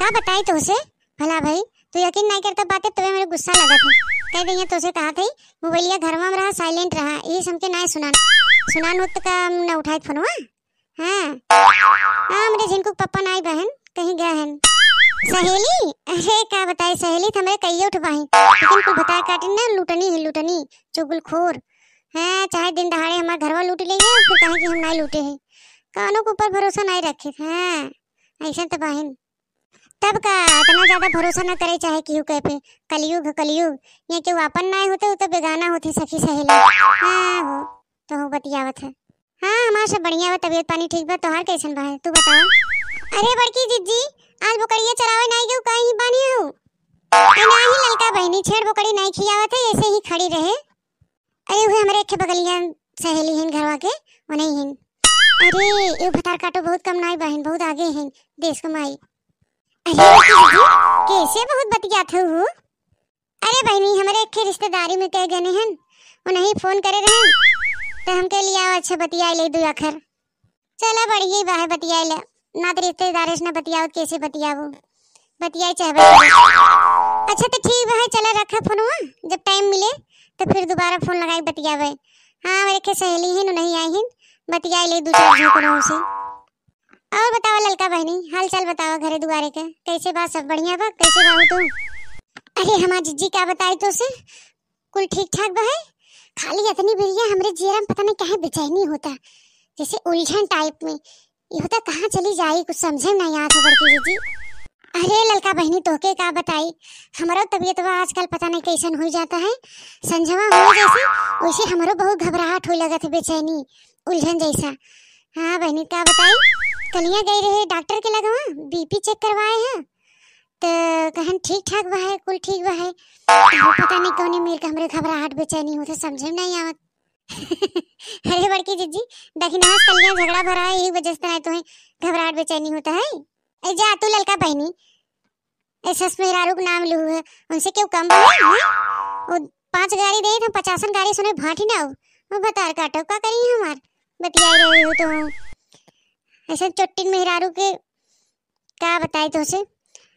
का बताई तो उसे भला भाई, तू यकीन नहीं करता बातें तो मेरे गुस्सा लगा था। कह दिया तो उसे कहा थी मोबाइलिया घर में रहा, साइलेंट रहा, ये समके ना सुनान होत का न उठाए फोनवा। हां मेरे जिनको पापा नाई बहन कहीं गए हैं। सहेली, अरे क्या बताए सहेली तो हमें कहिए उठवाई, लेकिन कुछ बताया काटिन ना लूटनी चुगलखोर है। चाहे दिन दहाड़े हमारे घरवा लूट लेंगे फिर कहें कि हम नहीं लूटे हैं। कानों के ऊपर भरोसा नहीं रखे हैं ऐसा तो बहन। तब का इतना ज्यादा भरोसा ना करे चाहे केहू कहे पे। कलयुग ये केहू अपन ना होते हो तो बेगाना होती सखी सहेली। हां हो तो बतियावत है। हां हमार सब बढ़िया बा, तबीयत पानी ठीक बा। तोहार कैसन बा है तू बताओ। अरे बड़की जिज्जी आज बोकड़िया चरावे नहीं गयो कहीं बानी हो। नहीं ललका बहनी छेड़ बोकड़ी नहीं खियावत है, ऐसे ही खड़ी रहे। अरे वो हमरे के बगलिया सहेली हैं घरवा के वो नहीं हैं। अरे ये भतार काटो बहुत कम नहीं बहन, बहुत आगे हैं देश कमाई। अरे जीजी कैसे बहुत बतियात हो। अरे बहनी हमारे एक रिश्तेदारी में कह गए हैं, वो नहीं फोन करे रहे तो हमके लिए अच्छा बतिया ले दो अखर। चला बढ़िया बाहे बतिया ले ना तो रिश्तेदार से ना बतियाओ कैसे बतियावो बतियाई चाहे। अच्छा तो ठीक है चला रखा फोनवा, जब टाइम मिले तो फिर दोबारा फोन लगाई बतियावे। हाँ मेरे के सहेली हैं नहीं आई हैं, बतियाई ले दो चार झोंकनों से। और बताओ ललका बहनी हाल चाल बताओ घरे दुआरे के कैसे बा, सब बढ़िया बा, कैसे बाहू तू। अरे हमार जिज्जी क्या बताई तो से कुल ठीक ठाक बा है। खाली इतनी बिरिया हमरे जीरा में पता नहीं कहाँ बेचैनी होता, जैसे उलझन टाइप में ये होता, कहाँ चली जाई कुछ समझे नहीं आता बड़की जीजी। अरे ललका बहनी तोके का बताई, हमारो तबीयत बा आजकल पता नहीं कैसन हो जाता है। संझवा हो जैसे वैसे हमारो बहुत घबराहट हो लगा था, बेचैनी उलझन जैसा। हाँ बहनी क्या बताई, कलिया गई रहे डॉक्टर के लगवा, बीपी चेक करवाए हैं तो कहन ठीक ठाक बा है, कुल ठीक बा है। पता नहीं कौन मेरे हमरे घबराहट बेचैनी होता समझे नहीं आवत। अरे बड़की जीजी देखिन आज कलिया झगड़ा भरा है, यही वजह से नहीं तो है घबराहट बेचैनी होता है। ए जा तू ललका बहनी ऐसा मेहरारू का नाम लू है, उनसे क्यों कम है। वो 5 गाड़ी दे तो 50 गाड़ी सुने भाटी ना वो बतार काटो का करी हमार बतियाई रहे हो तो ऐसा चोटिन मेहरारू के का बताई तो से।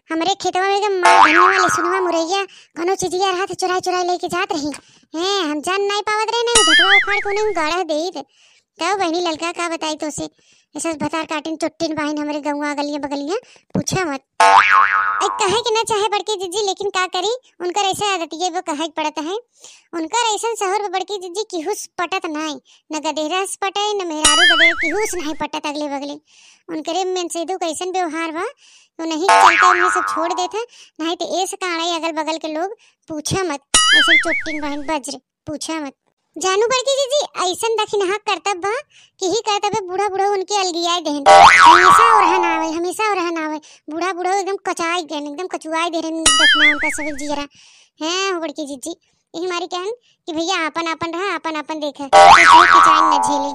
हमरे खेतवा में मां धनने वाले सुनवा मुरैया कोनो चीजिया रहा था चुराई लेके जात रही हैं, हम जान नहीं पावत रहे नहीं झटवा उखाड़ कोने गाड़ा देई तब बहनी ललका का बताई तो से। ऐसा भतार काटिन चुट्टिन बहन हमारे गौवा गलियां बगलियां पूछा मत। कहे कि ना चाहे बड़की जीजी लेकिन का करी उनका ऐसा आदत ये वो कहे पड़ता है। उनका ऐसा शहर बड़की जीजी किहुस पटत नहीं, न गदेरस पटे न मेहरारू गदेर किहुस नहीं पटत अगले बगले। उनकरे में से दो कैसन व्यवहार बा तो नहीं चलते उन्हें सब छोड़ देता, नहीं तो ऐसे काड़ाई अगल बगल के लोग पूछा मत। ऐसे चुट्टिन बहन बज्र पूछा मत। जानू बड़की जीजी ऐसन दखिन हक करतब बा कि ही करतबे बूढ़ा उनके अलगियाई देहन हमेशा और रहनावे बूढ़ा एकदम कचाई देहन एकदम कचुआई देहन देखना उनका सब जीरा हैं बड़की जीजी। यही हमारी कहन कि भैया अपन रहा अपन देखा कचाई न झेले।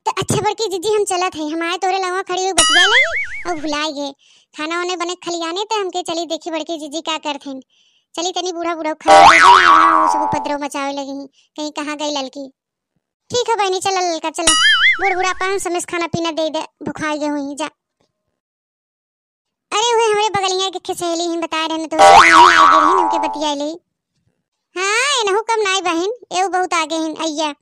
तो अच्छा बड़की जीजी हम चलत है, हमारे तोरे लंगवा खड़ी हुई बतिया लगी और भुलाई गए खाना उन्हें बने खलियाने तो हमके चली देखी बड़की जीजी क्या करथे। चली तनी बूढ़ा खा सब उपद्रव मचावे लगी कहीं कहाँ गई ललकी। ठीक है बहनी चल ललका चल बूढ़ा पान समय खाना पीना दे भुखाई गए हुई जा। अरे हुए हमारे बगलिया के सहेली हैं बता रहे तो उनके बतिया ले। हाँ इनहु कम नाई बहन एव बहुत आगे हैं अय्या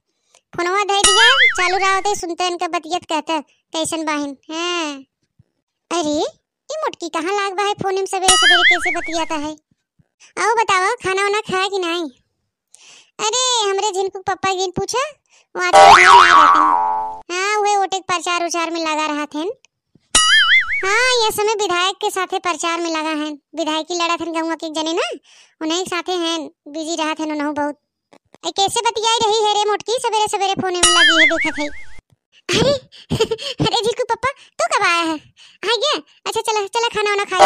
फोनवा दे दिया चालू रहा होते सुनते इनका बतियत कहता कैसन बहन हैं। अरे ये मुटकी कहाँ लाग बा है फोन में सवेरे कैसे बतियाता है। आओ बताओ खाना वाना खाया कि नहीं। अरे हमरे जिनको पापा गिन पूछा वो आज घर नहीं रहते हैं। हाँ वे ओटे प्रचार में लगा रहा थे। हाँ ये समय विधायक के साथे प्रचार में लगा है, विधायक की लड़ा थे गंगा के जने ना उन्हें साथे हैं बिजी रहा थे उन्होंने बहुत। कैसे बतियाई रही है रे मोटकी सवेरे फोन में लगी है देखा थे। अरे जिनको पापा तू कब आया है आ गया। अच्छा चला खाना वाना खा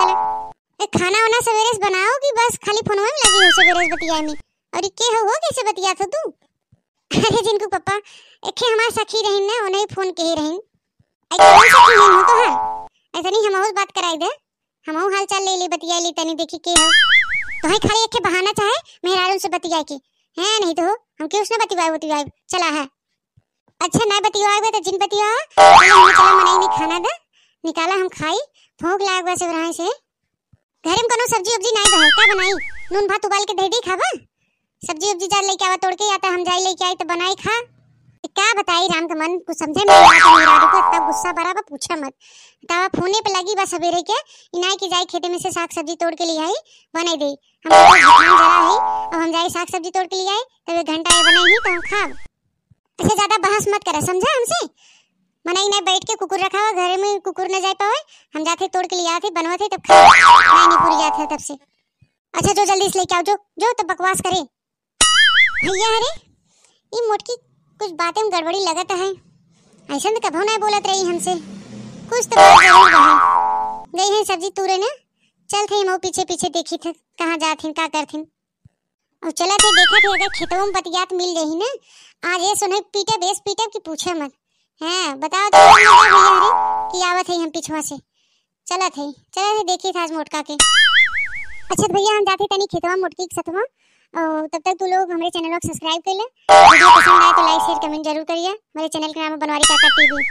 चलो खाना वाना सवेरे से बनाओ कि बस खाली फोन में लगी हो सवेरे बतिया में। और के हो कैसे बतिया था तू। अरे जिनको पापा एक हमार सखी रही ना उन्हें फोन के ही रही सखी हो तो है ऐसा नहीं हम बात कराई दे हम हाल चाल ले बतिया ली तनी देखी के हो तो है खाली एक बहाना चाहे मेहरारू से बतिया के है नहीं तो हम क्यों उसने बतिवाए चला है। अच्छा ना बतिवाए तो जिन बतिया चलो मनाई नहीं खाना दे निकाला हम खाई भूख लाग बस रहा से घर में कोनो सब्जी उब्जी नहीं रहे का बनाई नून भात उबाल के दे दी खावा सब्जी उब्जी जा लेके आवा तोड़ के आता हम जाई लेके आई तो बनाई खा क्या बताई राम का मन कुछ समझे में नहीं आता मेरा रुको तब गुस्सा बराबर पूछा मत तावा फोने पे लगी बस सवेरे के इनाई की जाई खेते में से साग सब्जी तोड़ के ले आई बनाई दे हम तो भगवान जरा है अब हम जाई साग सब्जी तोड़ के ले आई तब 1 घंटा ये बनाई ही तो हम खाब ऐसे ज्यादा बहस मत करा समझा हमसे मनाई नहीं बैठ के कुकुर रखा हुआ घर में कुकुर न जाए पावे हम जाते तोड़ के ले आते बनवाते तब खा नहीं पूरी जाते तब से अच्छा जो जल्दी से लेके आओ जो तब बकवास करे भैया अरे ये मोटकी कुछ बातें में गड़बड़ी लगता है ऐसा तो कभी नहीं बोलत रही हमसे कुछ तो बात जरूर है गई है सब्जी तूरे ना चल थे हम पीछे पीछे देखी थे कहाँ जाते का करते और चला थे देखा थे अगर खेतों में पतियात मिल गई ना आज ये सुने पीटे बेस पीटे की पूछे मत हैं बताओ तो भैया अरे कि आवत है हम पिछवा से चला थे देखी था आज मोटका के अच्छा तो भैया हम जाते तनी खेतवा मोटकी के सतवा और तब तक तू लोग हमारे चैनल को सब्सक्राइब कर ले वीडियो पसंद आए तो लाइक शेयर कमेंट जरूर करिए हमारे चैनल का नाम है बनवारी काका टीवी।